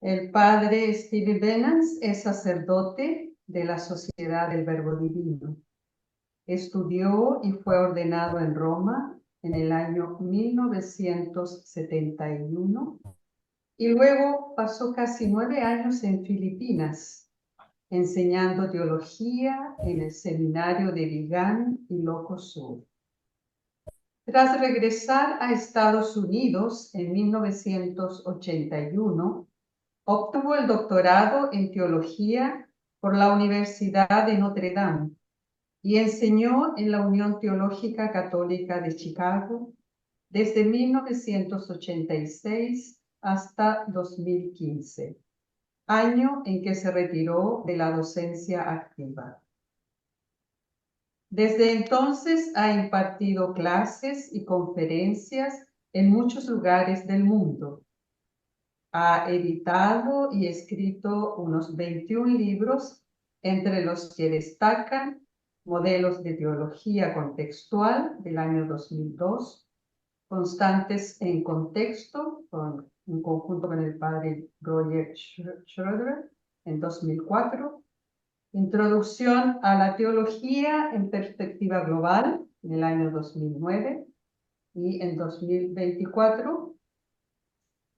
El padre Steve Venance es sacerdote de la Sociedad del Verbo Divino. Estudió y fue ordenado en Roma en el año 1971 y luego pasó casi 9 años en Filipinas, enseñando teología en el seminario de Vigan y Loco Sur. Tras regresar a Estados Unidos en 1981, obtuvo el doctorado en teología por la Universidad de Notre Dame y enseñó en la Unión Teológica Católica de Chicago desde 1986 hasta 2015, año en que se retiró de la docencia activa. Desde entonces ha impartido clases y conferencias en muchos lugares del mundo. Ha editado y escrito unos 21 libros, entre los que destacan Modelos de Teología Contextual del año 2002, Constantes en Contexto, en conjunto con el padre Roger Schroeder, en 2004, Introducción a la Teología en Perspectiva Global, en el año 2009, y en 2024,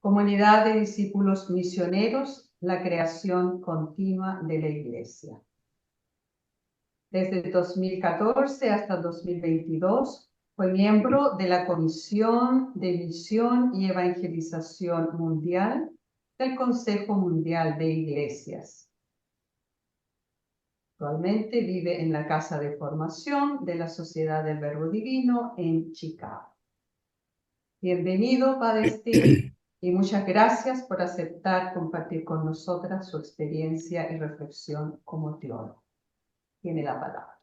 Comunidad de Discípulos Misioneros, la creación continua de la Iglesia. Desde 2014 hasta 2022 fue miembro de la Comisión de Misión y Evangelización Mundial del Consejo Mundial de Iglesias. Actualmente vive en la Casa de Formación de la Sociedad del Verbo Divino en Chicago. Bienvenido, Padre Steve, y muchas gracias por aceptar compartir con nosotras su experiencia y reflexión como teólogo. Tiene la palabra.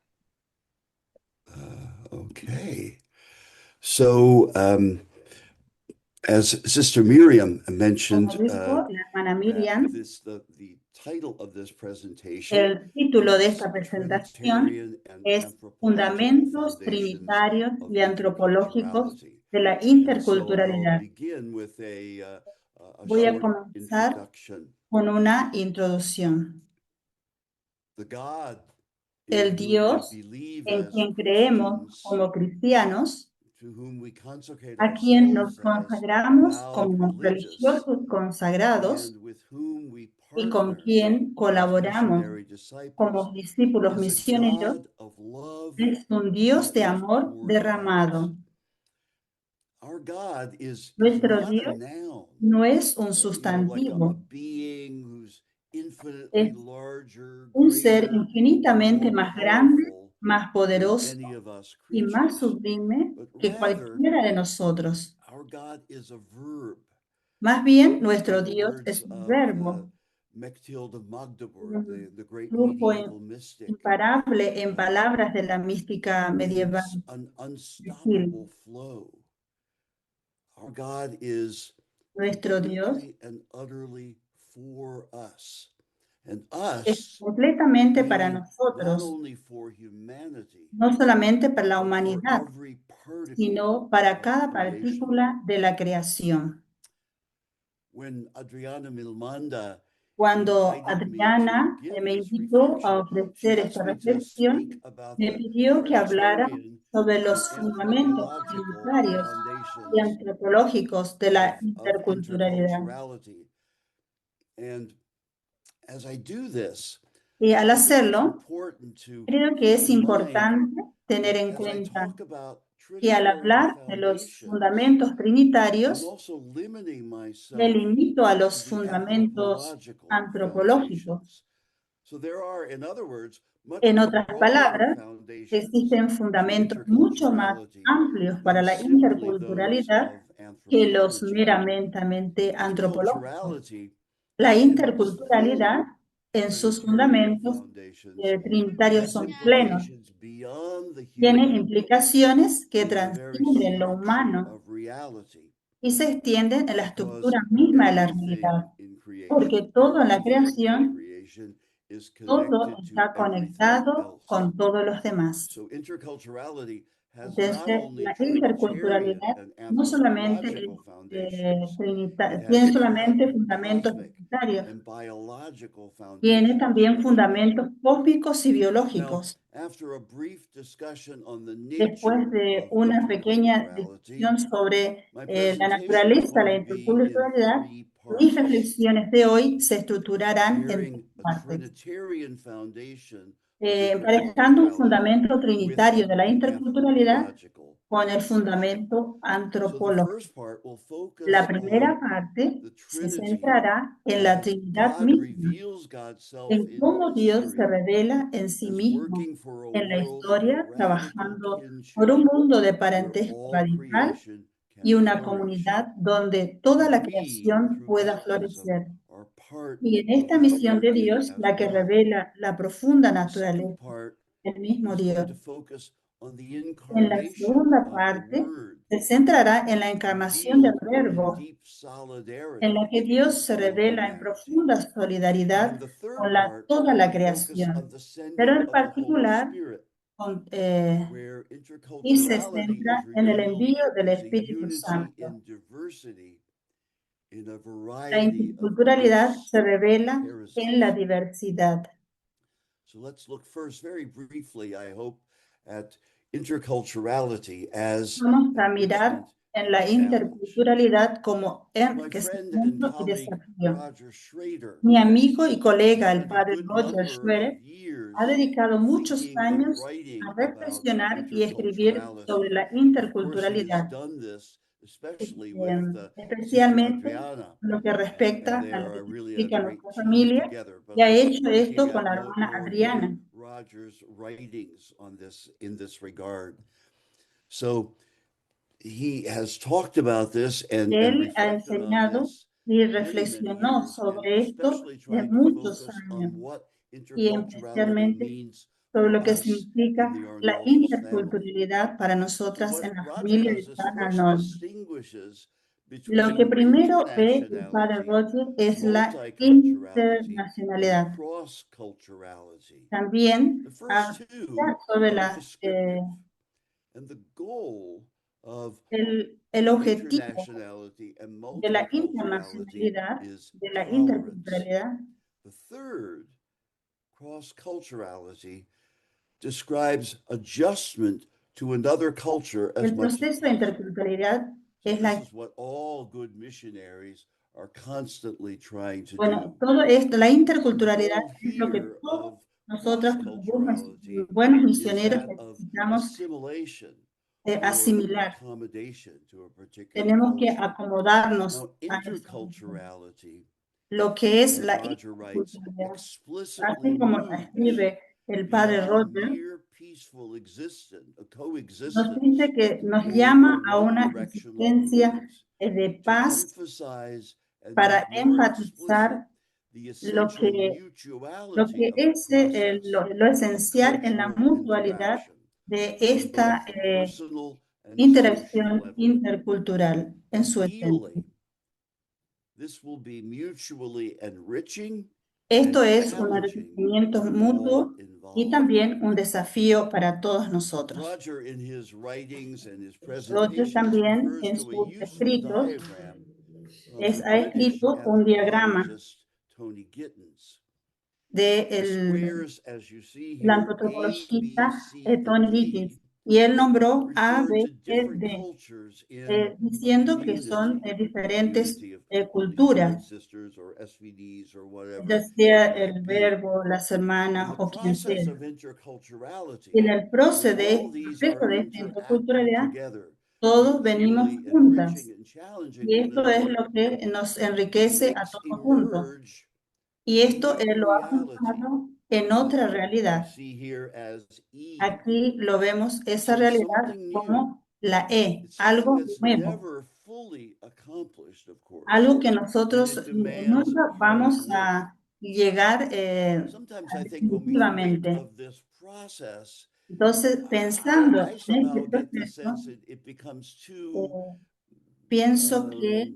Okay. So, as Sister Miriam mentioned, Como dijo la hermana Miriam, the title of this presentation el título de esta is presentación Trinitarian and es Anthropological Fundamentos Foundations Trinitarios of y Antropológicos Interculturality. de la And so I'll interculturalidad. begin with a Voy a short comenzar introduction. con una introducción. The God in El whom we Dios believe en as quien creemos Christians, como cristianos, to whom we consecrate a quien nos ourselves as consagramos vowed como religious, religiosos consagrados and with whom we y con partner quien as colaboramos missionary disciples, como discípulos is a misioneros, God of love es un Dios de amor derramado. Our God is Nuestro not a Dios noun, no es un like a sustantivo, being who's infinitely es larger, un ser greater, infinitamente more más grande, powerful más than poderoso any of us y más creatures. sublime But que rather, cualquiera de nosotros. our God is a verb. Más bien, nuestro In the Dios words es un of verbo, Mechthild of Magdeburg, un the great flujo medieval mystic. imparable en palabras de la mística medieval. It's an unstoppable flow. Our God is Nuestro Dios completely and utterly for us. And es us, completamente para meaning not nosotros, only for humanity, no solamente para la but for humanidad, every particle sino para of cada creation. partícula de la creación. When Adriana Milmanda Cuando invited me to Adriana give me this invitó a reflection, she ofrecer esta asked me to speak reflexión, about me the pidió que hablara Trinitarian sobre and los fundamentos anthropological trinitarios y foundations antropológicos de la of interculturalidad. interculturality. And as I do this, Y al I think it's hacerlo, important to creo que keep es in mind importante tener that en as I cuenta talk about que al Trinitarian hablar de los foundations, fundamentos I'm trinitarios, also limiting me myself limito a to los the fundamentos anthropological antropológicos. foundations. So there are, in other words, much En otras broader palabras, foundations existen to fundamentos mucho más interculturality amplios para than la simply those interculturalidad of que los anthropology. meramente antropológicos. Interculturality La in its interculturalidad, full en sus Trinitarian fundamentos foundations trinitarios has son plenos, implications beyond the tiene human implicaciones que in the very transcienden lo structure humano of reality, y se extienden en la because estructura misma de la everything realidad, in creation, porque todo en la everything in creación, creation is todo connected to está everything conectado else. con todos los demás. So interculturality has not Entonces, only la Trinitarian interculturalidad and no solamente anthropological foundations, tiene it solamente has fundamentos cosmic trinitarios, and biological tiene foundations también as well. fundamentos cósmicos y Now, biológicos. after a brief discussion on the Después nature de of una pequeña interculturality, discusión sobre my la presentation is naturaleza de la going to be in interculturalidad, 3 mis parts, reflexiones de hoy se estructurarán en bearing tres a partes. Trinitarian foundation of Emparejando un interculturality fundamento with trinitario de la an interculturalidad anthropological con el foundation. fundamento So the antropológico. first part will focus La primera on parte the se Trinity centrará en la as Trinidad God misma, reveals God's self en in cómo Dios se history revela en sí as mismo working for a en la world of historia, radical trabajando por kinship un mundo de where parentesco all radical creation y can una flourish. comunidad donde toda And la we, creación through pueda baptism, florecer. are part Y en of esta this misión de working Dios, as la que well. revela la profunda The second naturaleza part del mismo is Dios. going to focus on the En la incarnation segunda of the parte Word, se centrará en la encarnación del revealed in Verbo, deep en la solidarity que Dios with se all revela en humanity. profunda And then solidaridad the third con part toda la will focus creación, on the pero sending en of the Holy particular Spirit, con, where y se interculturality is centra en el revealed envío del as a Espíritu unity Santo. in diversity in a La variety of interculturalidad gifts se and revela en la charisms. diversidad. So let's look first, very briefly, I hope, at interculturality as Vamos a mirar enrichment en la and challenge. interculturalidad como My friend and enriquecimiento y colleague desafío. Roger Schrader Mi amigo y colega, el spent a padre good Roger number Schroeder, of years ha dedicado muchos thinking and años writing a about reflexionar y escribir sobre interculturality. la Of course, he has interculturalidad, done this especially with Sister especialmente Adriana, lo que and respecta they a lo are que really a significa great nuestra team familia, together. But y ha I hecho want you esto to con la get hermana more Adriana. in Roger's writings on this in this regard. So he has talked about this and Él ha reflected on enseñado this y many reflexionó years, and sobre esto especially de trying to muchos focus años, on what y interculturality especialmente means sobre for lo que us significa in the la Arnoldos family. interculturalidad para So nosotras what en la Roger familia de does is San first Arnold. distinguishes Lo que between primero ve el padre internationality, Roger es la multiculturality, and internacionalidad. cross-culturality. También The first habla two sobre are descriptive, and the goal of el objetivo internationality and de la multiculturality internacionalidad, is de la tolerance. interculturalidad. The third, cross-culturality, describes adjustment to another culture as El much as proceso de possible. interculturalidad So es this is what all good missionaries are constantly trying to bueno, do. todo esto, la And the interculturalidad goal es lo que here todos of nosotros como cross-culturality buenos is misioneros that of necesitamos assimilation or asimilar. accommodation to a particular Tenemos que culture. acomodarnos Now, a eso. interculturality, Lo que es as la Roger writes, interculturalidad, explicitly así como moves escribe el padre beyond Roger, mere peaceful nos coexistence dice que nos or llama a one una directional existencia moves de to paz emphasize and para make more explicit enfatizar the lo essential que, lo mutuality que of the es process lo of esencial en la cultural mutualidad interaction de on both esta the personal and social interacción level. intercultural en su esencia. Ideally, this will be mutually enriching Esto and es un challenging enriquecimiento for mutuo all y involved. también un desafío para todos nosotros. Roger, in his writings and his Roger presentations, también refers en to a sus useful escritos diagram of the ha British escrito un diagrama anthropologist Tony Gittins. de The squares, as you see el here, A, B, antropologista C, and Tony D, Gittins, y él nombró A, refer B, to C, different D, cultures in diciendo que son unity. diferentes Unity of Holy Spirit culturas, sisters or SVDs or whatever ya sea it el might be. verbo, las hermanas In the o quien process sea. of interculturality, En el where all proceso these are de esta interacting interculturalidad, together, todos venimos mutually juntas, enriching and challenging y one esto es another, lo que nos it enriquece a makes todos juntos. emerge Y a esto new lo ha reality juntado en that otra we realidad. see here as Eve. Aquí lo vemos, esa So it's realidad something new. como la E, It's something algo that's nuevo, never fully accomplished, of course, algo que and nosotros it demands nunca hard vamos work. a llegar Sometimes I think when we think definitivamente. of this process, Entonces, pensando I en somehow este get the proceso, sense that it becomes too pienso que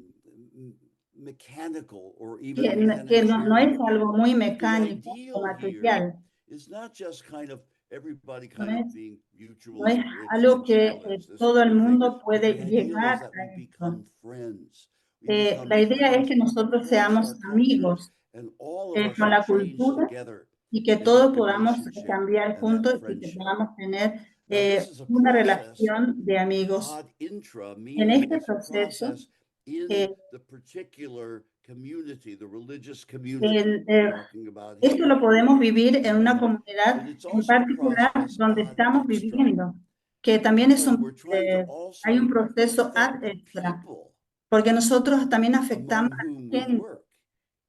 mechanical or que, even que no es managerial. algo muy But the mecánico o ideal here material. is not just kind of everybody No kind of es, being no mutually es enriched algo and que shameless, this todo kind el of thing. mundo But puede the ideal llegar is that a we esto. become friends. We become La idea es friends que nosotros across seamos our cultures, amigos and all of us con are la changed cultura together y que in todos that podamos relationship cambiar and that juntos y que friendship. podamos tener Now, this is a una process relación de amigos. ad intra, En meaning este it's a proceso, process in eh, the particular community, the religious community el, we're talking about esto here. lo podemos vivir en una But comunidad it's en also a particular process donde ad estamos extra, viviendo, que también es because we're trying to hay un also proceso ad affect the extra, people porque nosotros también afectamos among a la whom we gente work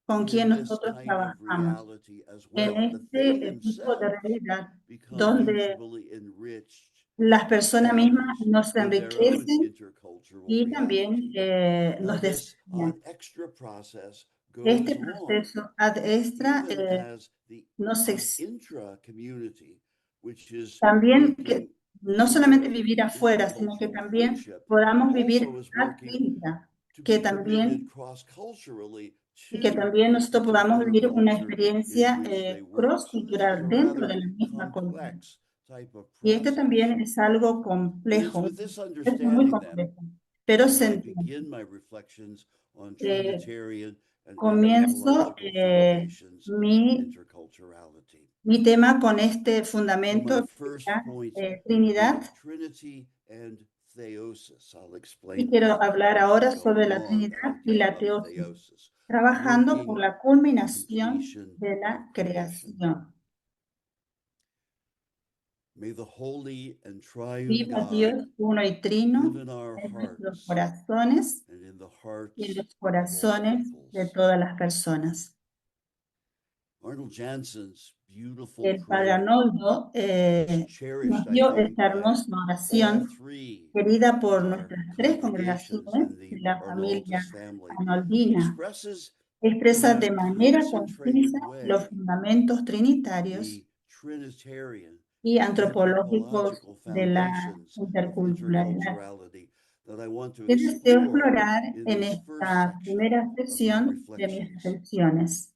con quien in this nosotros kind of trabajamos reality as en well, that they tipo de themselves realidad become donde mutually enriched las and personas mismas established nos in their own enriquecen intercultural y también reality. Now, nos this desafían. extra process Este goes on proceso ad extra even as the nos intra-community, which is también que working no in solamente their vivir afuera, sino que intercultural también friendship, podamos vivir also is ad working intra, to que be committed también, cross-culturally y que to también the nosotros podamos particular vivir una culture in experiencia which they work. So this is cross-cultural a dentro de rather la misma cultura. complex type of Y este process. también es algo And it's complejo, with this es muy understanding then complejo, pero that se I entiende. begin my reflections on Eh, Trinitarian and Comienzo eschatological foundations of interculturality. mi tema con este So fundamento my de first la point Trinidad, is Trinity and theosis. I'll y explain quiero hablar as we ahora go sobre la along Trinidad how I y came la about teosis, theosis, trabajando por working la for the culminación completion de la of creation. creación. May the holy and triune Viva God Dios uno y trino live in our en nuestros hearts corazones and in the y en hearts los of all corazones de peoples. todas las personas. Arnold Jansen's beautiful El Padre prayer Arnoldo is cherished, nos I dio think, esta by hermosa all oración three querida of por our nuestras tres congregations congregaciones in de the la Arnaldus familia family. arnoldina. Expresses Expresa in de a manera concentrated concisa los way fundamentos trinitarios the Trinitarian y and antropológicos anthropological de la foundations of interculturalidad. interculturality that I want to Que deseo explore explorar in en this first esta section primera of my sesión de mis reflections. reflexiones.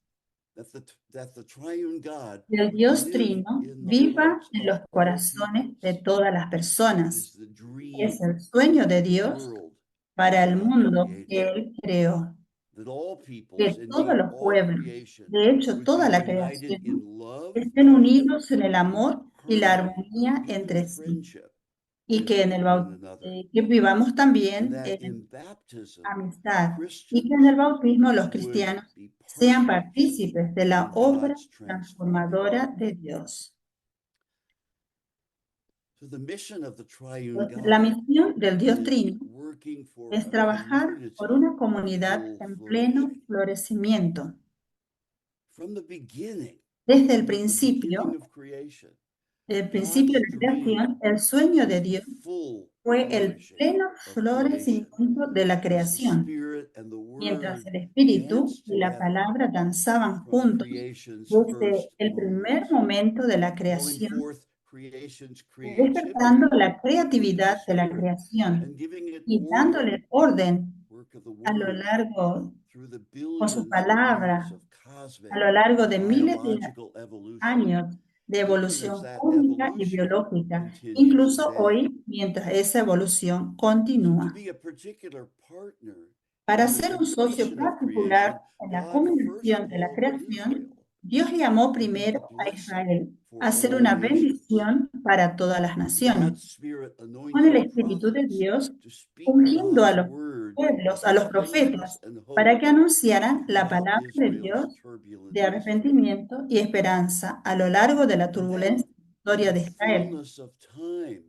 That the triune God El would Dios live Trino in the viva hearts en of los all corazones de peoples todas las is personas. the Es dream el sueño de of the Dios world para that el God mundo que created. Él creó. That all Que peoples, todos indeed los all pueblos, creation, de hecho would toda be la united in creación, love, estén unidos en el amor y la harmony, armonía and entre sí. friendship Y with que en el one another. que vivamos And también that en in baptism, amistad. Y que en Christians el bautismo los would cristianos be sean partners partícipes de la in obra God's transforming transformadora work. de Dios. So the mission of the triune Entonces, la God misión del Dios is Trino working for es a trabajar por community una of comunidad full en pleno flourishing. florecimiento. From the beginning, Desde el the beginning principio, of creation, el principio God's de la dream creación, el sueño de is the Dios full fue el flourishing pleno of creation. florecimiento de la As the creación, Spirit and the mientras Word el Espíritu dance y la together palabra danzaban from juntos creation's desde first el primer moments, momento de la calling creación, forth creation's despertando creativity, la the work of the creatividad de la Spirit, creación and giving it y order, dándole orden work of the a lo Word, largo, through the con su billions of years palabra, of a cosmic lo largo de miles de biological evolution, años de even as evolución that cósmica y evolution biológica, continues incluso today. hoy, mientras esa evolución So to continúa. be a particular partner Para in the ser un socio completion of creation, particular en la God first culminación de la called creación, Israel Dios llamó to be a primero a blessing Israel for a ser all una nations. bendición para todas las naciones, God's Spirit con el anointed Espíritu de prophets Dios to speak ungiendo a God's los word pueblos, a of los repentance profetas, and hope para que anunciaran la throughout palabra de Israel's Dios turbulent de history. arrepentimiento y esperanza a lo largo de la And then, turbulenta in historia the de Israel. fullness of time,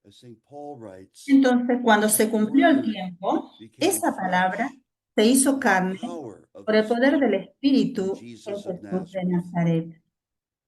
as St. Paul writes, Entonces, cuando se that cumplió el word tiempo, became esa palabra flesh se hizo by the carne power of por the el poder del Spirit in Espíritu en Jesus of Jesús de Nazareth. Nazaret.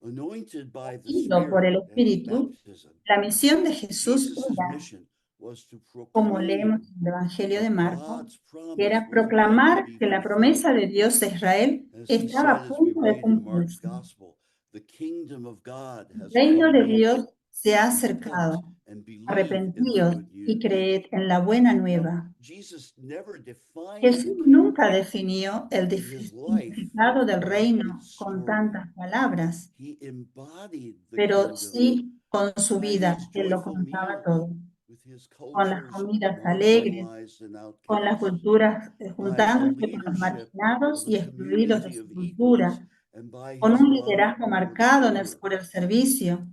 Anointed by the Ungido por Spirit el at Espíritu, baptism, la misión de Jesús Jesus' era, mission was to como leemos proclaim en el Evangelio de that Marcos, God's que promise era was about to proclamar be que la fulfilled. promesa de Dios a Israel As he estaba said, a as we punto de read in Mark's cumplirse. Gospel, the kingdom of God El has reino come de near. Dios se ha Repent acercado. and believe in the Arrepentíos good y news. creed en la buena Now, nueva. Jesus never defined the Jesús nunca kingdom, definió el but his life significado del told reino its con story. tantas palabras, He embodied the pero kingdom sí con su and vida. his Él lo joyful contaba meals todo, with his con las culture's comidas alegres, marginalized and con las outcasts, culturas, by a juntándose con los leadership marginados of a y excluidos de community su of equals, cultura, and by con his un love liderazgo for the marcado poor. por el servicio,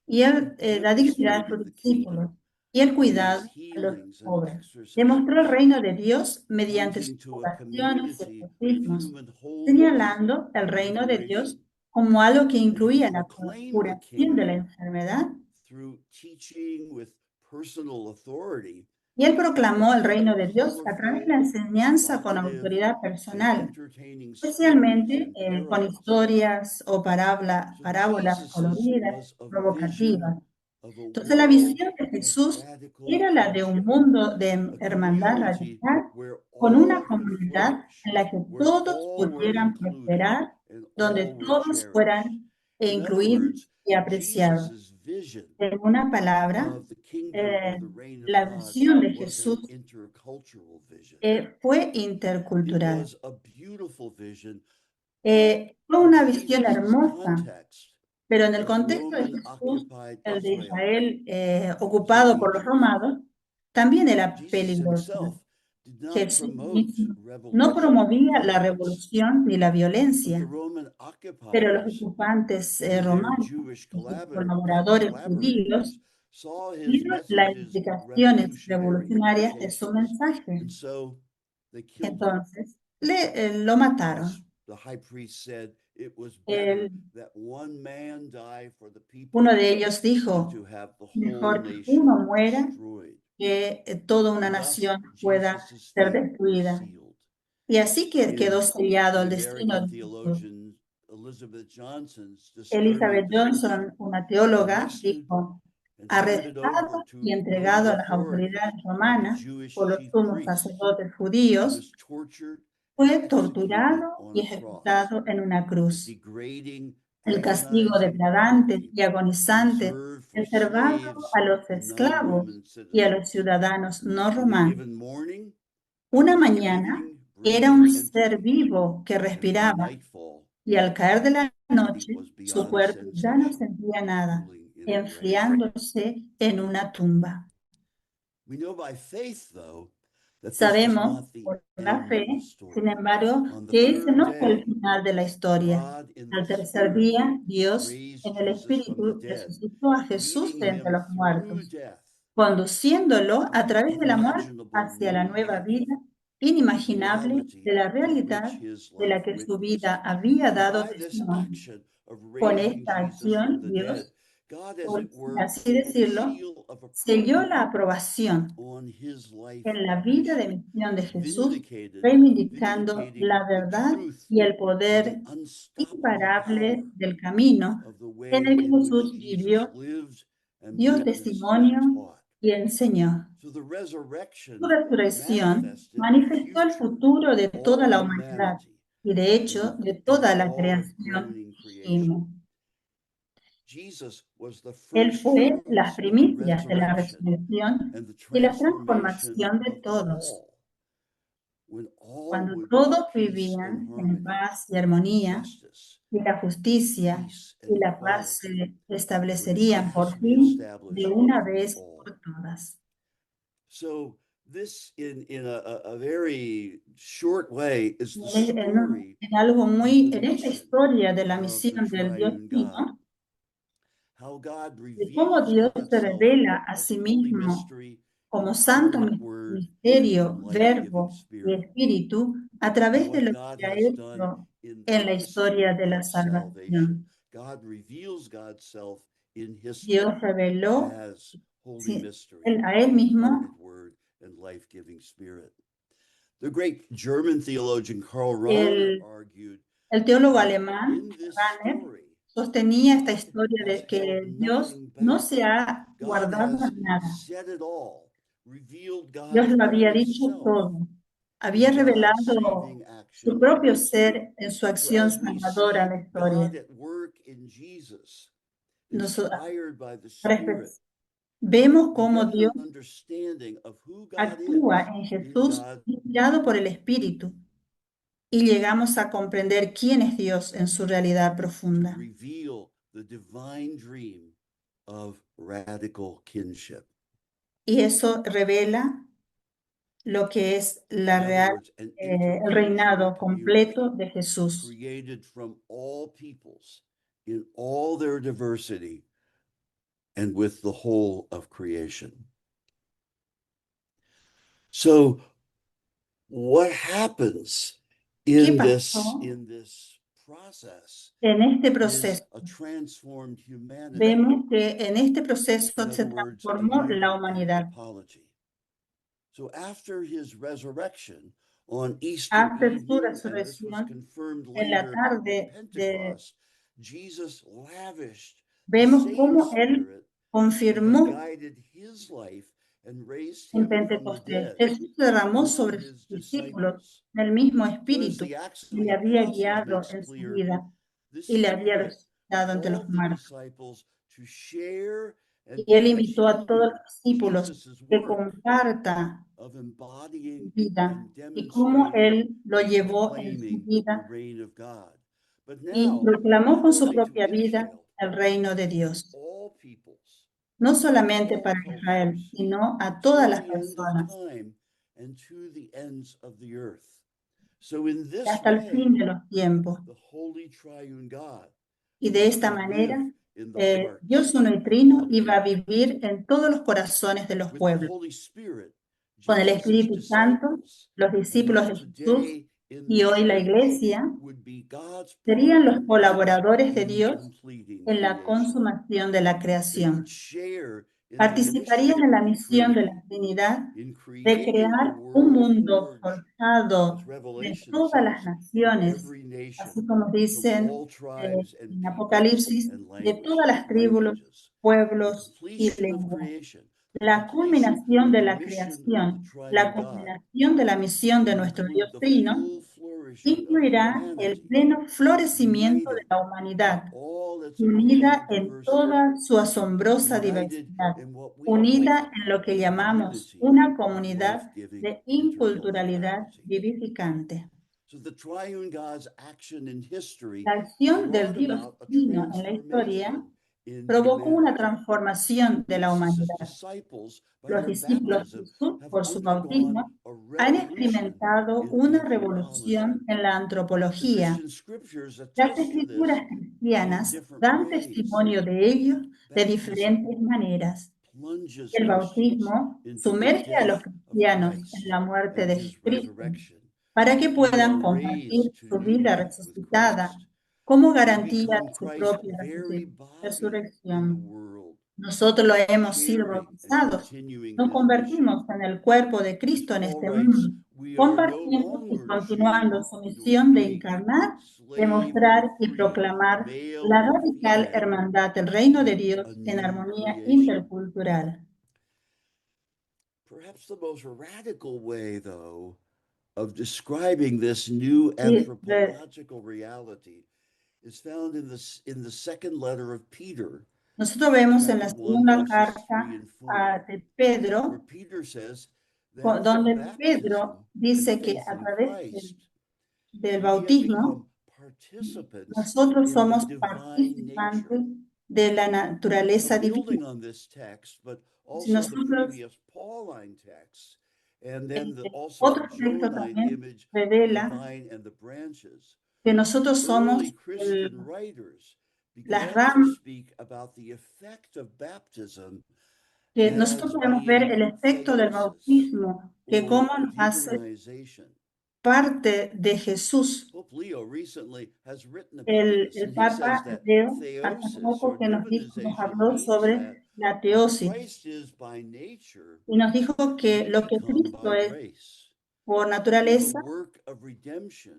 y él He la dignidad de sus demonstrated the discípulos, kingdom y el in his cuidado a los healings and pobres. Demostró el exorcisms, reino de Dios mediante sus pointing to a curaciones y community of exorcismos, human wholeness señalando el and reino de Dios liberation. como algo que And he incluía la proclaimed the curación de la kingdom enfermedad. through teaching with personal authority, Y él proclamó el reino de Dios a través de la colorful, enseñanza con provocative, autoridad and personal, entertaining stories especialmente and con parables. historias o So parábolas Jesus's coloridas, was a vision provocativas. of a Entonces la world visión de of Jesús radical era la de un kinship, mundo de a hermandad community radical, where con una all could comunidad flourish, en la que where todos all were pudieran included prosperar, and donde all were todos cherished. fueran In other incluidos words, y apreciados. Jesus's vision En una palabra, of the kingdom or eh, the reign of la God visión de was an Jesús intercultural vision. fue It intercultural. was a beautiful vision, but Fue in una visión Jesus's hermosa, context pero en el of contexto de Roman Jesús, occupied el de Israel, Israel was it ocupado por los dangerous? romanos, también era Jesus peligrosa. himself did not Jesús promote mismo no revolution or promovía la violence, revolución ni la but the violencia, Roman pero los occupiers, ocupantes through their romanos Jewish y sus colaboradores judíos collaborators, saw his vieron las messages implicaciones revolutionary revolucionarias de su implications, mensaje. and so they killed him. Entonces, lo Yes, mataron. the high priest said it was better El- that one man die for the Uno people de ellos than dijo, to have the whole mejor que uno nation muera destroyed. que toda una And thus nación pueda Jesus' ser fate was destruida. sealed. Y así que quedó In sellado the el destino American de Jesús. theologian Elizabeth Johnson's Elizabeth discernment Johnson, description, una he teóloga, rescued dijo, and handed over arrestado y to entregado Roman a las authorities autoridades by the romanas Jewish por los chief sumos priests. sacerdotes He judíos, was tortured and fue executed torturado on y a cross. ejecutado en una A cruz. degrading, El castigo agonizing degradante penalty y agonizante reserved for reservado slaves a los and esclavos non-Roman y a los citizens. ciudadanos no In a romanos. given morning, he Una was a mañana living, era un breathing ser entity, vivo que and by respiraba, nightfall, y al caer de la he noche was su beyond cuerpo ya no sensation, sentía nada, cooling in a grave. enfriándose en una tumba. We know by faith, though, that this was Sabemos not the por la end of the fe, sin story. embargo, On the que ese third no fue el day, final de la historia. God in the Al tercer Spirit día, Dios raised en el Jesus from the Espíritu dead, resucitó a Jesús leading de entre him los through muertos, death conduciéndolo to a the través de la muerte unimaginable hacia la new nueva life, vida the inimaginable reality de la to realidad which his de la life que su vida witnessed. había And dado by this testimonio. action of Con raising esta Jesus from acción, the dead, Dios, God, as por it were, así put the decirlo, seal of selló approval la aprobación on his life en la and vida de mission, misión de Jesús, vindicated, reivindicando vindicating la the verdad truth y el and the poder unstoppable imparable power del camino of the en way el que in which Jesús Jesus vivió, lived and dio witnessed and testimonio taught. y enseñó. So the Su resurrection resurrección manifested the manifestó el future futuro de of toda all la humanidad humanity y de hecho and, de and toda la all of creación groaning creation. visible. Jesus was the Él first fue las fruits of the primicias de la resurrection resurrección and the y la transformation transformación de of todos. all, when all Cuando would todos peace and vivían en harmony, paz y armonía, justice, y la justicia peace and y la paz equality se would at establecerían por last be fin de established una for vez all. por todas. So this, in a very short way, is the En, story en algo of muy, the en esta mission historia de la of the misión del Dios triune God. Trino, How God de cómo reveals Dios God's se self revela a as sí holy mismo mystery, como santo incarnate word, misterio, and life-giving verbo y spirit, espíritu a and través de what lo God que ha has done hecho in the en la historia history de la of salvation. salvación. God reveals God's self in history Dios reveló as holy sí, mystery, a él mismo. incarnate word, and life-giving spirit. The great German theologian Karl Rahner El, argued el teólogo that alemán in this Rahner story, sostenía esta God historia has de que held Dios nothing no back. se ha God guardado has nada. said it all, revealed Dios God's lo había very dicho self todo. Había in God's revelado saving su action in propio history. ser en su So acción as we salvadora en see la historia. God at work in Jesus, Nos, inspired by the Spirit, vemos we cómo get Dios an understanding of who God actúa is en in Jesús God, inspirado por el Espíritu y llegamos a comprender quién es Dios en su realidad to profunda. reveal the divine dream of radical kinship. Y eso revela lo que es In other words, an el reinado intercultural community completo de Jesús, created from all peoples in all their diversity and with the whole of creation. So what happens ¿Qué in pasó this process en este is proceso? a transformed humanity. Vemos que en este proceso In se other words, a transformó la new humanidad. anthropology. So after his resurrection on Easter Hasta su evening, and this was resurrección, confirmed en la later tarde at Pentecost, Jesus lavished the vemos same cómo Él Spirit that had confirmó guided his life and raised en him from the Pentecostés. dead Jesús derramó on sobre his sus discípulos disciples. el mismo So as espíritu the Acts of que the le había Apostles guiado makes en su clear, vida this y le había Spirit resucitado entre los called the muertos. disciples to share and Y Él invitó a todos continue los discípulos Jesus's que work compartan of su embodying vida and y cómo demonstrating Él lo and llevó en su proclaiming the vida reign of God. But y now, proclamó not con su only to propia vida Israel, el reino de but to Dios. all peoples, No to solamente all para Israel, cultures, sino a to todas las the end of personas, time and to the ends of the earth. So in y this hasta el way, fin de los tiempos. the holy triune God Y de was esta to manera, live in the Dios hearts uno y of trino all iba a people. vivir en todos los corazones de los With the pueblos. Holy Spirit, Con el Jesus's Espíritu Santo, disciples, los and discípulos thus de Jesús today in y the hoy la church, iglesia would be God's serían los partners colaboradores de in Dios completing en la creation. consumación de la They would creación. share in the Participarían mission en la of the misión de la Trinity Trinidad in de creating a crear un world mundo forged, forjado as de Revelation todas las says, for naciones, every nation, así como from dicen all tribes and en peoples Apocalipsis, and de todas las tribus, languages. The pueblos y completion of lenguas. creation, the La completion culminación of de the la mission of the creación, la triune God culminación de la misión de would nuestro Dios include the Trino, full flourishing of incluirá el humanity, pleno florecimiento de united la in humanidad, all its unida amazing en diversity, toda su asombrosa united diversidad, in what we unida call en lo que a llamamos community una of comunidad life-giving de inculturalidad interculturality. vivificante. So the triune God's action in history La acción del brought Dios about a Trino en la historia transformation in provocó una humanity. transformación de la Jesus's humanidad. disciples, by Los their discípulos de baptism, Jesús, have por su undergone bautismo, a han revolution experimentado in una anthropology. revolución en la The antropología. Christian scriptures Las attest to escrituras this in cristianas different dan ways. testimonio de ello de Baptism diferentes maneras. plunges El Christians bautismo into the sumerge a los death of cristianos en Christ la muerte and de his Cristo resurrection. para que We puedan are compartir raised to su vida new life with resucitada Christ. como We garantía become de su Christ's propia very body in the resurrección. world, Nosotros lo hemos sido sharing and bautizados. continuing Nos his mission. convertimos en el cuerpo de As Cristo en Paul este writes, mundo, we are no compartiendo y longer continuando chained su to a misión de great encarnar, slave or demostrar y free, proclamar male la or radical female, hermandad del reino de but a Dios en new armonía creation. intercultural. Perhaps the most radical way, though, of describing this new Y anthropological reality is found in the second letter of Peter, nosotros vemos en la chapter 1, segunda verses 3 carta and 4, de where Pedro, Peter says that through donde baptism Pedro and dice que faith a in través Christ, del we have bautismo become participants nosotros in the somos divine nature. participantes de la So naturaleza building divina. on this text, but Si also the nosotros, previous Pauline texts, and then also otro the texto Johannine también image of the revela vine and the branches, que nosotros early somos Christian writers las began to ramas, speak about the effect of baptism que as nosotros podemos ver being el efecto del theosis bautismo, que or cómo nos hace divinization. parte de Jesús. Pope Leo recently has written about this, El and he says Papa that Leo hace theosis or poco que nos divinization habló means that sobre la what teosis Christ is by nature, y nos dijo que we lo que become Cristo by es grace. por Through the naturaleza work of redemption,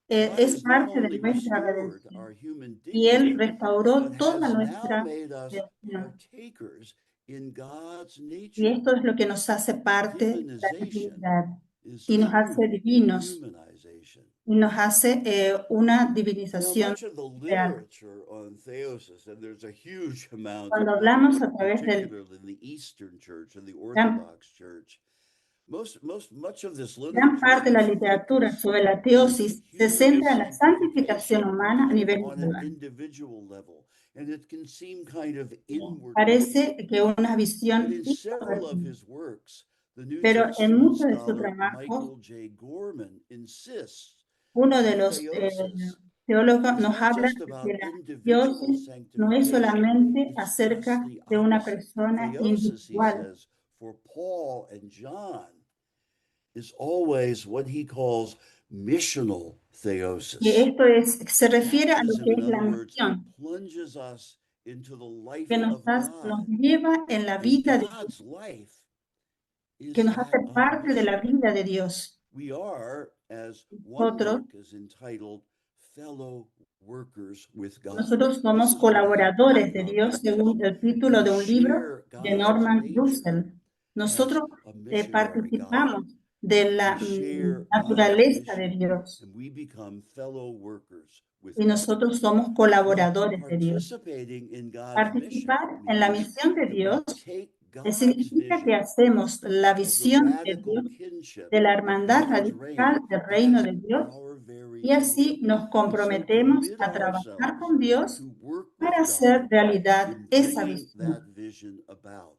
God es has not parte de only nuestra restored redención. our human Y Él dignity, restauró but toda has now nuestra made us creación. partakers in God's Y nature. esto es lo que nos hace parte de la Divinization divinidad is y nos hace true divinos humanization. y nos hace una Now, divinización much of the real. literature on theosis, and there's a huge amount of Cuando that, hablamos a través del particularly in the Eastern Church and the gran Orthodox Church, Much of this Gran parte de la literature is literatura focused sobre la on the teosis se centra en la human santificación sanctification humana a nivel on an individual. individual level, and it can seem kind of inward Parece que una but visión in several of introvertida, his works, the New pero en Testament muchos de sus scholar trabajos, Michael J. Gorman insists uno de that los theosis teólogos is nos not habla just de about que la individual teosis no es sanctification, solamente it's just acerca the de una opposite. persona Theosis, he individual, says, for Paul and John is always what he calls missional que theosis. esto se refiere a lo Baptism, que in es la other words, misión, plunges us into the life que of nos God. lleva en la And vida de Dios, God's life que is nos hace that of parte de la mission. vida de Dios. We are, as one Nosotros, work is entitled, fellow workers with God. nosotros This somos is what colaboradores de John Dios, writes. según el título We de un libro share de God's Norman nature Russell. as Nosotros a missionary God. participamos de la We share God's naturaleza de mission, Dios and we become fellow workers with y God. nosotros somos Well, colaboradores de Dios. participating in God's mission Participar en la means misión de that we Dios take God's significa que vision hacemos la of the visión de radical Dios, kinship de la of hermandad God's reign radical del reino as de Dios, our very y así own, nos and so comprometemos commit a trabajar ourselves con Dios to work para with hacer God realidad in esa bringing that visión. vision about.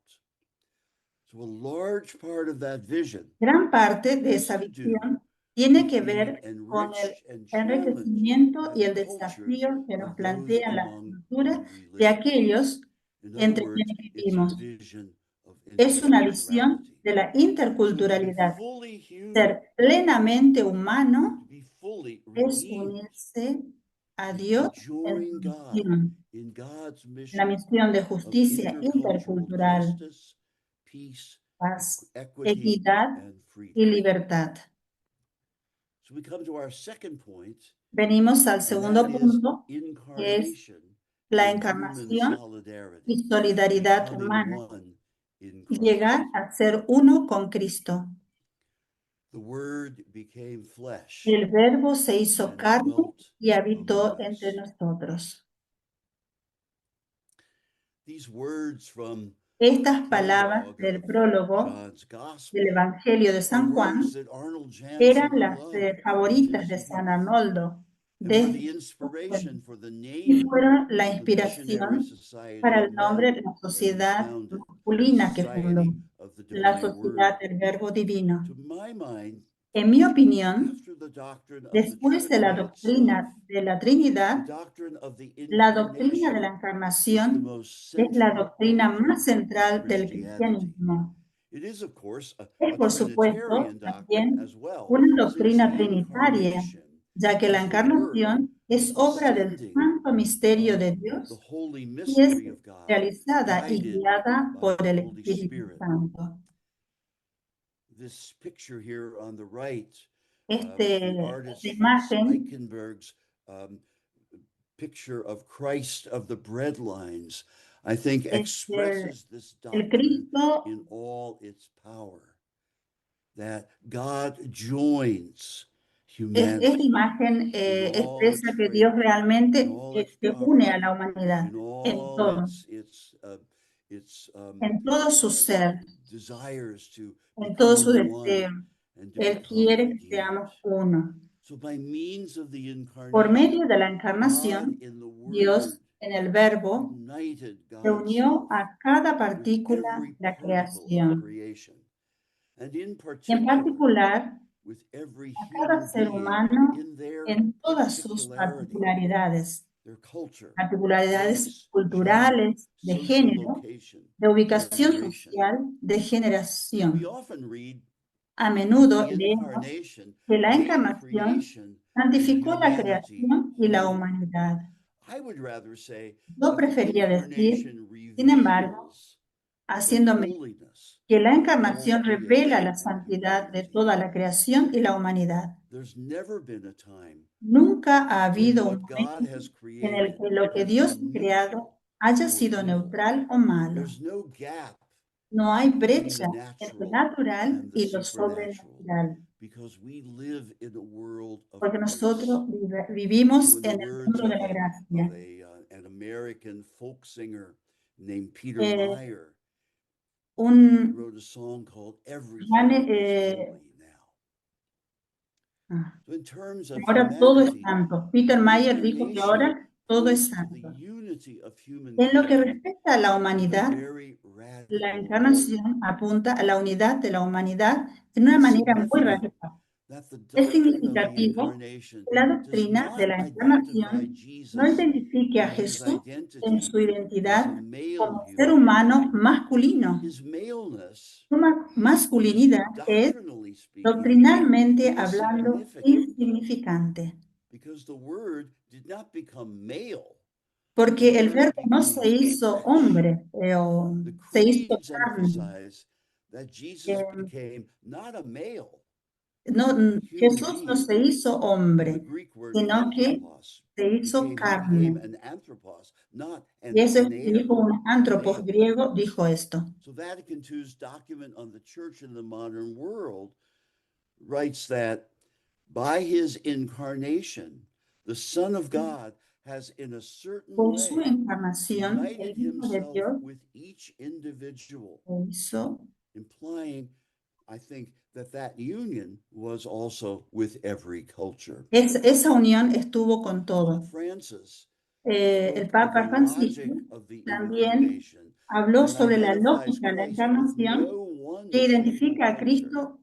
So a large part of that vision Gran parte de has esa to do visión tiene with que being ver con el enriched and challenged enriquecimiento by y the el cultures desafío que nos of those plantean las among culturas whom we de live. aquellos In other entre words, quienes it's a vivimos. vision of Es una visión interculturality. de la So to be interculturalidad. fully human, Ser plenamente to humano be fully es redeemed, unirse a is to Dios en join su God misión, in God's la mission misión de of justicia intercultural intercultural, justice, peace, paz, equity, equidad and freedom. y libertad. So we come to our second point, Venimos al and segundo that is punto, que es incarnation la and human encarnación solidarity, y solidaridad becoming humana, one in y Christ. llegar a ser uno con Cristo. The Word became flesh El Verbo se hizo and carne dwelt y habitó among entre us. nosotros. These words from Estas palabras prologue del of prólogo John's del Gospel Evangelio de are San Juan words that Arnold eran Janssen las loved from favoritas de his San youth Arnoldo and were desde the inspiration for the y name fueron la of the Missionary inspiración Society para of el nombre Men de la that he sociedad founded, the masculina que fundó, Society of the la Divine Sociedad Word. del Verbo Divino. To my mind, En mi opinión, after the doctrine of the después de la Trinity itself, doctrina de la the Trinidad, doctrine of the la doctrina de la Incarnation is the encarnación most es la central doctrina doctrine más of central del Christianity. cristianismo. It is, of course, Es, a por supuesto, Trinitarian doctrine también as well, una since doctrina the trinitaria, Incarnation ya que la is the work encarnación es of obra del sending santo misterio of de the Dios holy y es mystery of God, realizada y guided guiada by por the el Holy Espíritu Spirit. Santo. This picture here on the right, the Esta artist Fritz imagen, Eichenberg's picture of Christ of the bread lines, I think expresses this el doctrine Cristo, in all its power, that God joins esta humanity imagen in all its expresa que Dios frailty, in realmente all its se une a poverty, la humanidad in en all todo, en todo su ser, desires to en todo su become one deseo. and to Él become quiere que redeemed. seamos uno. So by means of the Por medio incarnation, de la God encarnación, in the Dios Word en el Verbo united se God's unió self a cada with partícula every de la particle of creación, creation, and in y en particular particular with every a cada human ser being humano in their en todas sus particularity, particularidades, their culture, particularidades race, gender, culturales, de social género, location, de ubicación generation. social, de We generación. often read A that menudo the leemos incarnation que la made encarnación creation and santificó la humanity creación y la holy. humanidad. I would rather say Yo that the prefería decir, incarnation sin embargo, reveals the haciéndome holiness que la of all encarnación revela creation la and santidad de humanity. toda la creación y la humanidad. There's never been a time Nunca ha when habido un what God momento has en el created que lo que has Dios been ha creado neutral haya or sido evil. neutral o malo. There's no gap No hay between brecha the entre natural natural and the y lo supernatural sobrenatural, because we live in a world of porque grace. nosotros So vivimos in the en el words mundo de of la gracia. an American folk singer named Peter Eh, Meyer, un wrote a song called Everything Juan, is Holy Now. ah, So in terms of ahora todo es humanity, santo. Peter Mayer dijo que incarnation ahora todo es points to the santo. unity of En lo que humankind respecta a la in a humanidad, very la radical way. encarnación apunta a la unidad de la humanidad de una It's manera muy significant radical. that the Es doctrine of the significativo incarnation que la does doctrina de not la identify encarnación no Jesus identifique a in his Jesús en su identity as identidad a male como ser human humano being. masculino. His maleness Su is, masculinidad es, doctrinally speaking, doctrinalmente hablando, insignificant insignificante, because the word did not become male. porque el The word verbo no se became hizo flesh. hombre, o The se hizo creeds carne. emphasize that Jesus became not a male No, human Jesús no being. se hizo The hombre, Greek word sino que anthropos se hizo he became carne. an anthropos, not Y an eso es que aner, dijo un antropos male. griego, dijo esto. So Vatican II's document on the church in the modern world writes that by his incarnation, the Son of God has in a certain Por su way encarnación, united el Hijo de himself Dios with each individual, se hizo, implying, I think, that union was also with every culture. esa unión estuvo con Pope todo. Francis El spoke of Papa the Francisco logic of the también incarnation habló and sobre la identifies lógica de la Christ with encarnación no one que single identifica a culture. Cristo,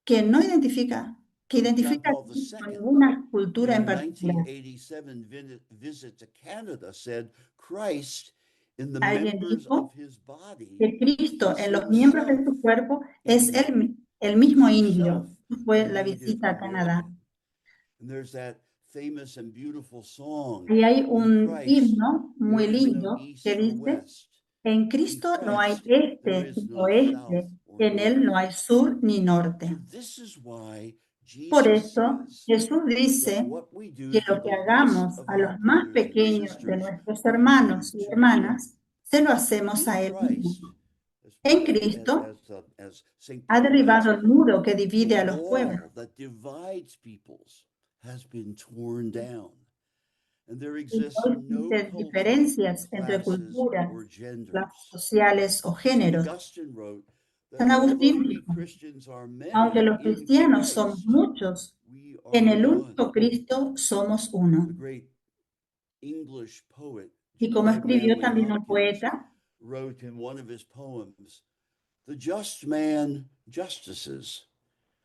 que no identifica, que Pope John identifica a Paul Cristo con II, ninguna cultura in en a particular. 1987 visit to Canada, said Christ in the Alguien members dijo of his body que Cristo is en los miembros de himself su cuerpo es Indian. el mismo He's indio. himself Fue a la Native visita a Canadá. American. And there's that famous and beautiful song, Y hay in un Christ himno muy there is no lindo east que or dice, west. en In Cristo no hay Christ there este is ni no oeste, south or en él no north. hay sur ni norte. So this is why Por Jesus eso says Jesús that dice what we do que to lo que the least hagamos of a our los más brothers and pequeños de sisters, nuestros we do hermanos y to him. hermanas, se lo hacemos a In él mismo. Christ, En Cristo as St. ha Paul writes, derribado el muro que the divide a los pueblos. wall that divides peoples has been torn down. And there Y exists no no existen culture, diferencias entre classes, culturas, or clases genders. sociales o St. géneros. Augustine wrote that San Agustín although we dijo, Christians are many, aunque los in cristianos son Christ muchos, we en are el one. único Cristo somos uno. The great English poet Y como John escribió Manley también un Hopkins poeta, wrote in one of his poems, "The just man justices,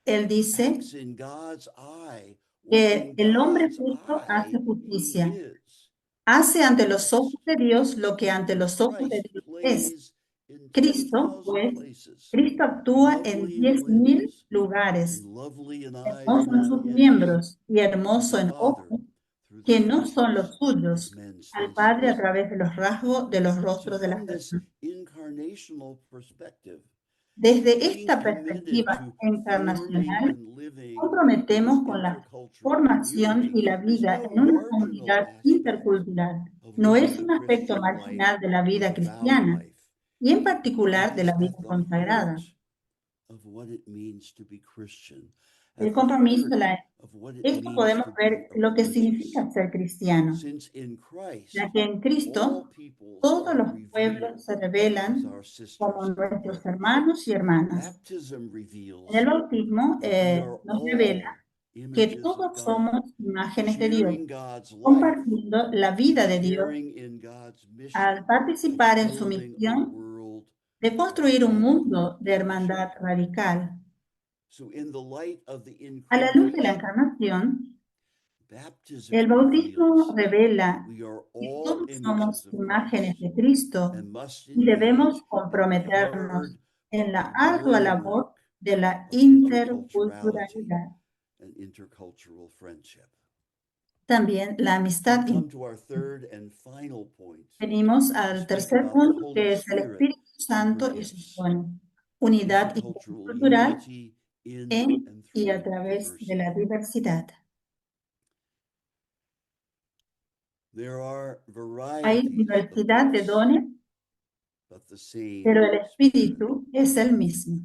él dice acts in God's eye what que in el hombre God's justo hace eye he justicia, is. hace ante los ojos Christ, de Dios lo que ante los ojos de Christ Dios es. plays in Cristo, 10,000 pues, places, Cristo actúa en lovely in 10.000 limbs, lugares, and lovely in eyes hermoso en not sus his, miembros y to hermoso the en Father ojos through the que no son los features of suyos, men's al Padre a faces." través de los rasgos de los So rostros de las from this personas. incarnational perspective, Desde being esta committed perspectiva to forming internacional, and living in comprometemos an con la intercultural formación community y la is vida no en una marginal comunidad aspect intercultural. of No es living un the aspecto Christian life marginal de la or vida the vow cristiana life. y en It particular de is la at vida the consagrada. heart of what it means to be Christian, El at the compromiso, heart of what it esto means podemos to be ver lo que religious. significa ser cristiano, Since in Christ, ya que en all Cristo peoples todos are los revealed pueblos se as revelan our sisters como and nuestros brothers. hermanos y hermanas. Baptism En reveals el bautismo that we are nos revela all que images of todos God, somos imágenes de Dios, sharing God's life, compartiendo la vida de Dios sharing in God's mission al of participar en su building a misión world de construir un of mundo de friendship. hermandad radical. So in the light of the A la luz de la incarnation, encarnación, baptism el bautismo reveals revela we are que all todos images somos of imágenes Christ de Cristo and must y debemos engage in the comprometernos hard en la and ardua worthy labor work de la of interculturality interculturalidad. and intercultural friendship. También la amistad. We come to our third and final point. Venimos to al speak tercer about the punto, Holy que es el Spirit Espíritu and her Santo y sus gifts, dones. Unidad intercultural intercultural unity in en and y a through través de la diversity. diversidad. There are Hay varieties of diversidad de gifts, dones, but the same pero el Spirit. Espíritu es el mismo.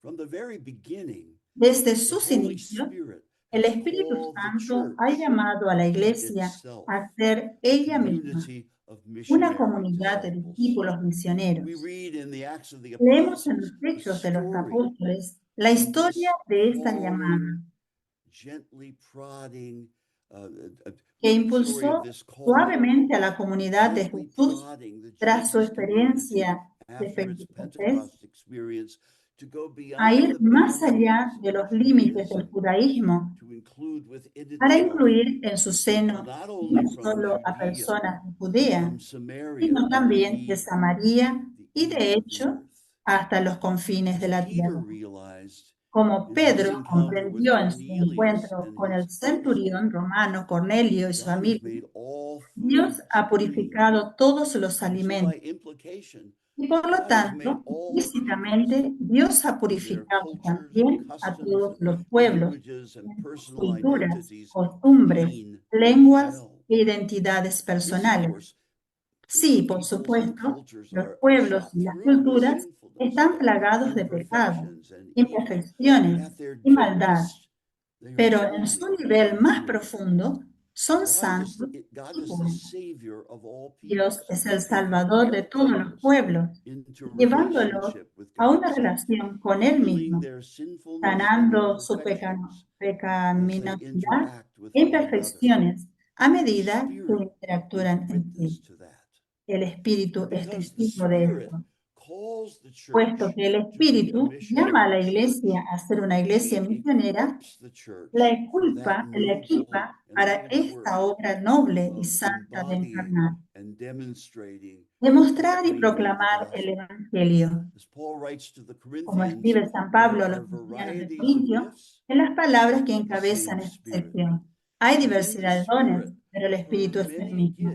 From the very beginning, Desde the sus Holy inicios, Spirit el has Espíritu called the Santo ha church llamado a la to Iglesia itself, a ser a ella misma, community of una missionary comunidad de disciples. discípulos We misioneros. read in the Acts of the Leemos en Apostles los the Hechos de los story Apóstoles la of historia this de esta llamada calling, gently prodding, que story of impulsó this calling, suavemente a la comunidad de gently Jesús prodding the tras su Jesus community experiencia de after its Pentecostés Pentecost experience to go a beyond ir the más allá boundaries de of los límites del Judaism judaísmo to include within para itself incluir en su people seno not no only from solo a Judea, personas de but Judea, from Samaria, sino and también de indeed Samaria the y de ends of the hecho earth. hasta los confines de As la Peter tierra. realized Como in his Pedro encounter with comprendió en su Cornelius encuentro and con el his centurión household, romano Cornelio y su God has familia, made all Dios foods ha clean. purificado todos los And so by alimentos implication, y por lo God has made tanto, all peoples implícitamente, Dios ha in their purificado cultures and también a customs todos and los pueblos languages and en sus personal culturas, identities costumbres, clean as lenguas well. e identidades Yes, of personales. course, Sí, por peoples and supuesto, cultures los are pueblos shot y las through with culturas sinfulness están and plagados de pecado, imperfections and evil, but imperfecciones at their y maldad, deepest, they are pero en su holy nivel and más pure. profundo son God is, santos God y is the puros. Savior of all Dios peoples, es el bringing Salvador de all todos los peoples pueblos, into llevándolos relationship with a God's una Son, relación con Él healing mismo, their sinfulness and sanando su imperfections as they pecaminosidad interact with e one another. imperfecciones a The medida que Spirit is interactúan en witness sí. to that. El Espíritu And es because the testigo de Spirit esto, calls the puesto church que el to be a Espíritu llama a la missionary iglesia church, a ser una iglesia He misionera, equips the la church for that equipa noble and para holy work esta obra noble y of santa de embodying encarnar, and demonstrating de and mostrar y proclaiming the proclamar el gospel. Evangelio. As Paul writes to the Como Corinthians, escribe San there Pablo a los are cristianos de varieties of Corintio, gifts, en las palabras que but the encabezan same esta Spirit. sección. Hay And in the diversidad de dones, Spirit pero el Espíritu are es el many mismo.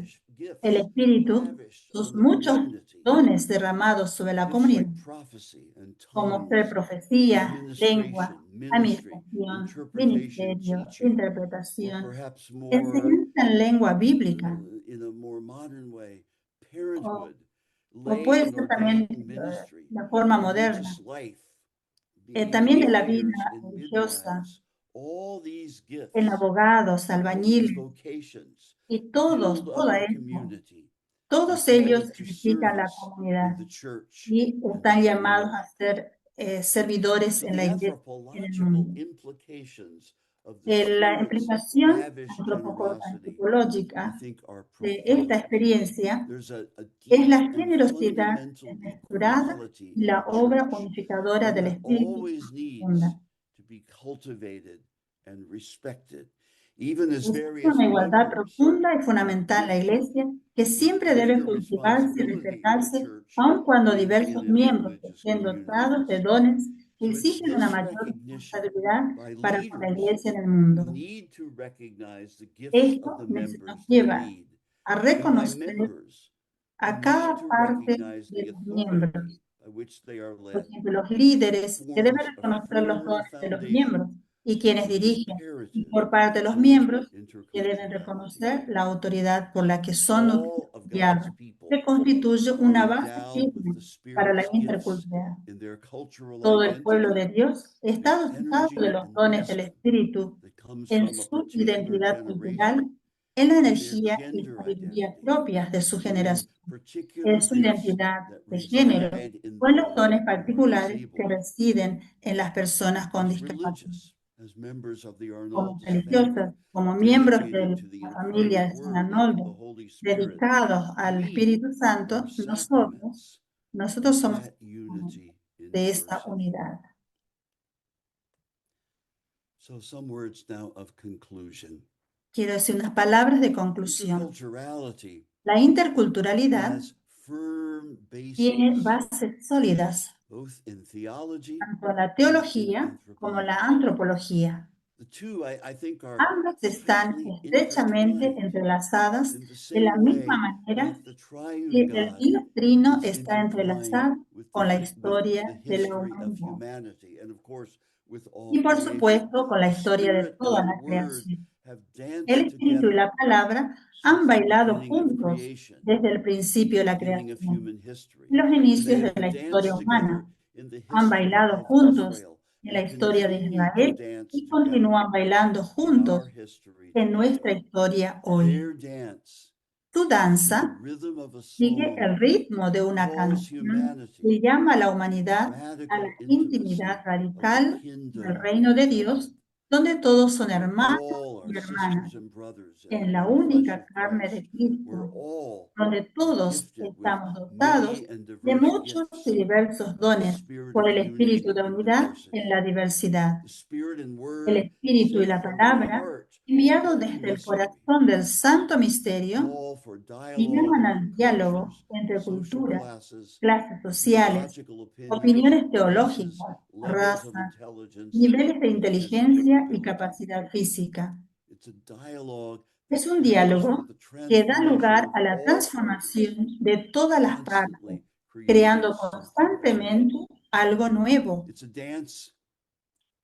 El gifts Espíritu, lavished sus on the muchos community. dones derramados sobre la Gifts comunidad, like prophecy and como ser tongues, profecía, lengua, administration, ministry, administración, interpretation, ministerio, teaching, or interpretación, perhaps more enseñanza en lengua bíblica, in a more modern way, o, parenthood, o lay puede and ser también ordained ministry, la forma moderna. religious life, being También de la vida lawyers and religiosa, midwives, all these en gifts, abogados, all these albañiles, vocations y build up toda the esto, community and todos call ellos it to edifican la service in comunidad the church y and in están the llamados world. a ser servidores So en the la iglesia, en el anthropological mundo. implications of the La Spirit's implicación lavish generosity, I antropológica think, are de esta profound. experiencia There's a es deep la and generosidad fundamental desmesurada equality y in la the obra church, unificadora one del that Espíritu always profunda. needs to be cultivated and respected, even as Existe various una igualdad members profunda y have fundamental en la different, Iglesia que with siempre debe greater cultivarse y responsibility in the respetarse, church aun cuando than diversos in a miembros religious estén dotados de communities. dones que So it's exigen una this mayor recognition responsabilidad by para con la leaders Iglesia en el who mundo. need to recognize the gifts of Esto the nos members they lleva lead, a and by reconocer members who a need cada to parte recognize de the los authority miembros. by which they are Por led. ejemplo, los líderes que deben Forms a reconocer los firm dones de los foundation miembros y quienes of dirigen, y imperative por parte de los full miembros que deben interculturality. reconocer la autoridad por la que son All of God's guiados, people que constituye are una base endowed with firme the para la Spirit's gifts interculturalidad. in their cultural Todo el pueblo identity de Dios está and dotado de energy los and dones del wisdom Espíritu that comes en from a su particular identidad generation cultural, en la and their energía y gender sabiduría identity propias de su and in generación, particular en su gifts identidad that de género, reside in o en los those dones who are particulares que disabled. residen en las personas con As discapacidad. religious, as members of the Como Arnaldus family, religiosas, como miembros dedicated de to the la familia incarnate de San Word and to the Arnoldo, Holy Spirit, dedicados al we Espíritu are Santo, sacraments nosotros of somos that unity in de esta diversity. unidad. So some words now of conclusion. Quiero decir unas palabras de conclusión. Interculturality La interculturalidad has firm tiene bases, bases sólidas, both in theology tanto en la and in teología como en la anthropology. antropología. The two, I think, are Ambas están tightly estrechamente intertwined entrelazadas in the de la same misma way manera that the triune que el God Dios Trino is está intertwined entrelazado with con la the historia de la history of humanidad humanity and, of course, with all y por creation. supuesto con la The historia de Spirit and toda the la Word creación. have El danced Espíritu y together la palabra han since the bailado beginning of juntos creation, desde el principio the de la beginning of creación human history. y los And inicios they de have la historia danced together humana. in the Han history bailado of juntos Israel en la and historia de continue to Israel dance y together continúan bailando in our juntos history en today. nuestra historia hoy. Their dance Su danza the rhythm of a sigue el song ritmo de una calls canción humanity y llama a la humanidad a la radical intimidad intimacy of the radical del kingdom reino of de God, Dios, donde todos son where hermanos all y are hermanas sisters and brothers in en la one flesh única of carne Christ, de where Cristo, all donde are todos gifted with estamos dotados many and de diverse muchos y gifts diversos of the dones spirit por of el espíritu unity de in unidad en diversity. la diversidad. The spirit and El word espíritu y sent la from the palabra, heart enviados of the desde el mystery, corazón del santo misterio, call for y dialogue llaman among al diálogo cultures, entre social culturas, classes, clases sociales, theological opinions, opiniones races, teológicas, levels of razas, intelligence, niveles de and physical inteligencia y ability. capacidad física. It's a dialogue Es that un calls for diálogo the que da transformation lugar of a la all parties, transformación de todas las partes, constantly creating creando something new. constantemente algo nuevo. It's a dance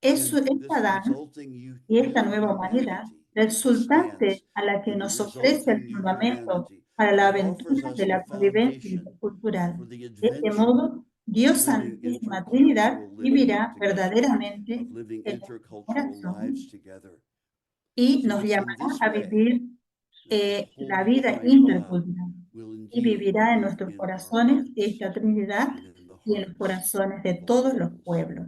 Es in esta this danza resulting y esta new nueva humanidad humanity. This resultante dance a la que in the nos ofrece el resulting new fundamento humanity para la that offers aventura us de the la convivencia foundation intercultural. for the De este adventure modo, of Dios living Santísima Trinidad intercultural living vivirá together, verdaderamente of living en nuestro intercultural lives corazón together. y So nos it's in llamará this a way vivir that the la Holy vida Triune intercultural will y indeed vivirá en live nuestros in our corazones hearts esta Trinidad and in the y en los hearts corazones de of all todos los peoples. pueblos.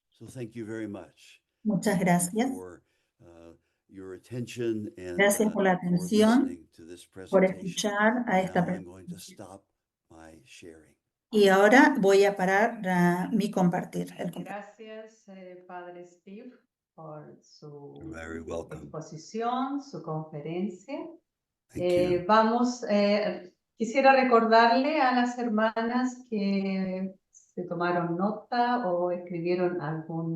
So thank you very much. Muchas Thank you gracias. for your attention and Gracias por la for atención, listening to this por presentation. escuchar a esta Now I'm going to presentación. stop my sharing. Y ahora voy a parar mi compartir. Gracias, Padre Steve, por su You're very welcome. exposición, su conferencia. Thank you. Quisiera recordarle a las hermanas que se tomaron nota o escribieron algún